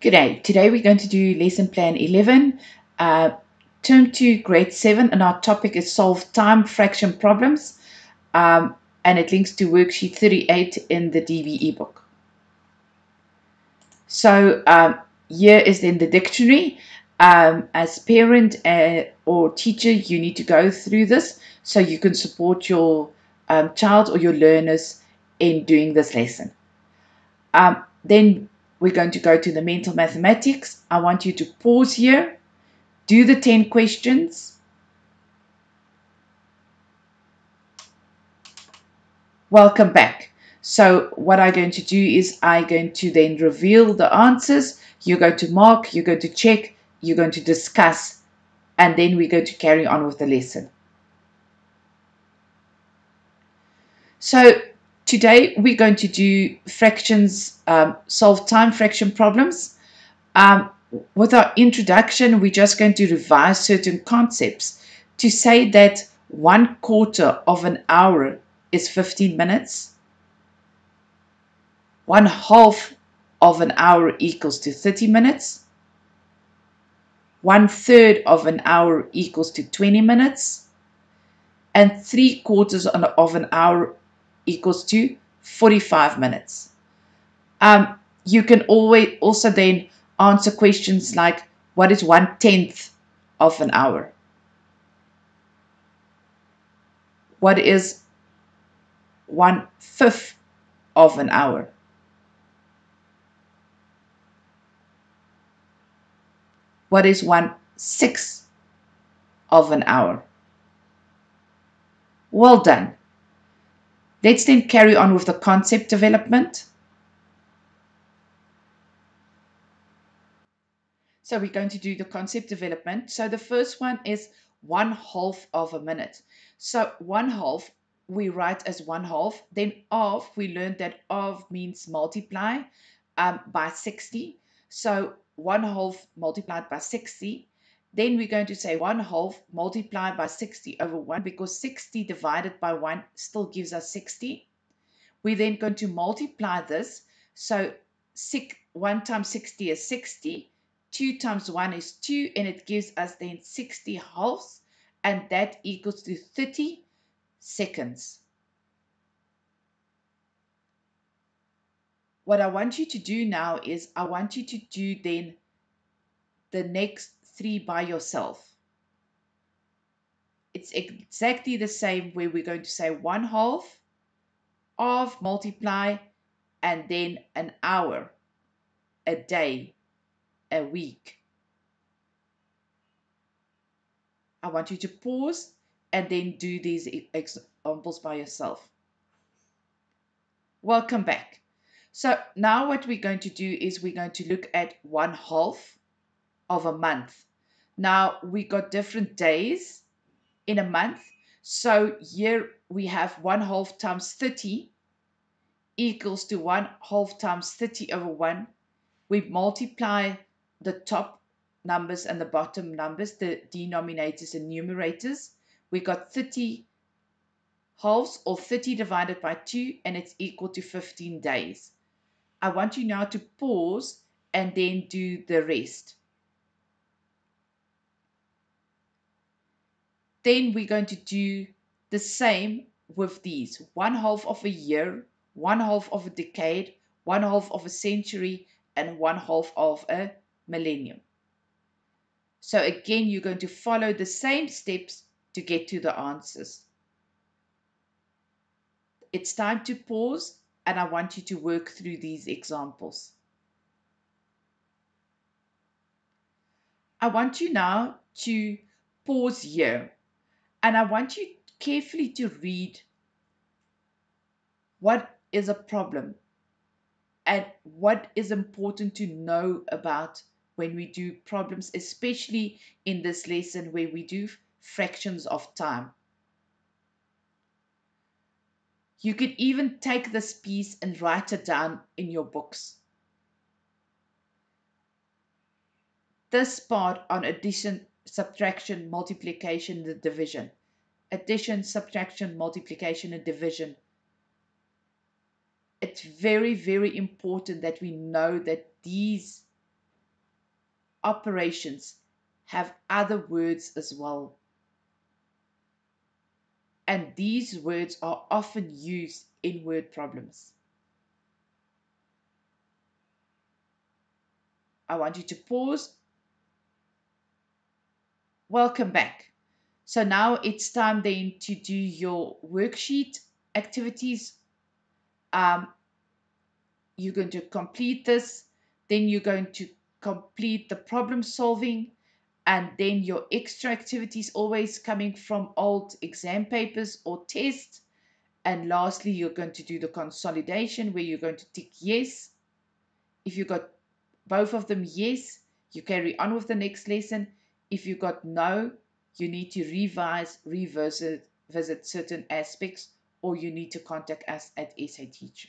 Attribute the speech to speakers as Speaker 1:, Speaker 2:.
Speaker 1: Good day. Today we're going to do lesson plan 11, uh, term 2, grade 7, and our topic is solve time fraction problems, and it links to worksheet 38 in the DVE book. So here is then the dictionary. As parent or teacher, you need to go through this so you can support your child or your learners in doing this lesson. Then we're going to go to the mental mathematics. I want you to pause here, do the 10 questions. Welcome back. So what I'm going to do is I'm going to then reveal the answers. You're going to mark, you're going to check, you're going to discuss, and then we're going to carry on with the lesson. So today we're going to do fractions, solve time fraction problems. With our introduction, we're just going to revise certain concepts to say that 1/4 of an hour is 15 minutes. 1/2 of an hour equals to 30 minutes. 1/3 of an hour equals to 20 minutes. And 3/4 of an hour equals to 45 minutes. You can always also then answer questions like, what is 1/10 of an hour? What is 1/5 of an hour? What is 1/6 of an hour? Well done. Let's then carry on with the concept development. So we're going to do the concept development. So the first one is 1/2 of a minute. So 1/2 we write as 1/2. Then of, we learned that of means multiply by 60. So 1/2 multiplied by 60. Then we're going to say 1/2 multiplied by 60 over 1, because 60 divided by 1 still gives us 60. We're then going to multiply this. So 1 times 60 is 60. 2 times 1 is 2, and it gives us then 60 halves, and that equals to 30 seconds. What I want you to do now is I want you to do then the next 3 by yourself. It's exactly the same, where we're going to say 1/2 of multiply, and then an hour, a day, a week. I want you to pause and then do these examples by yourself. Welcome back. So now what we're going to do is we're going to look at 1/2 of a month. Now we got different days in a month. So here we have 1/2 times 30 equals to 1/2 times 30 over 1. We multiply the top numbers and the bottom numbers, the denominators and numerators. We got 30 halves, or 30 divided by 2, and it's equal to 15 days. I want you now to pause and then do the rest. Then we're going to do the same with these. 1/2 of a year, 1/2 of a decade, 1/2 of a century, and 1/2 of a millennium. So again, you're going to follow the same steps to get to the answers. It's time to pause, and I want you to work through these examples. I want you now to pause here, and I want you carefully to read what is a problem and what is important to know about when we do problems, especially in this lesson where we do fractions of time. You could even take this piece and write it down in your books. This part on addition, subtraction, multiplication, and division. Addition, subtraction, multiplication, and division. It's very, very important that we know that these operations have other words as well. And these words are often used in word problems. I want you to pause. Welcome back. So now it's time then to do your worksheet activities. Um, you're going to complete this, then you're going to complete the problem solving, and then your extra activities always coming from old exam papers or tests. And lastly, you're going to do the consolidation where you're going to tick yes. If you got both of them yes, you carry on with the next lesson. If you got no, you need to revise, visit certain aspects, or you need to contact us at SA Teacher.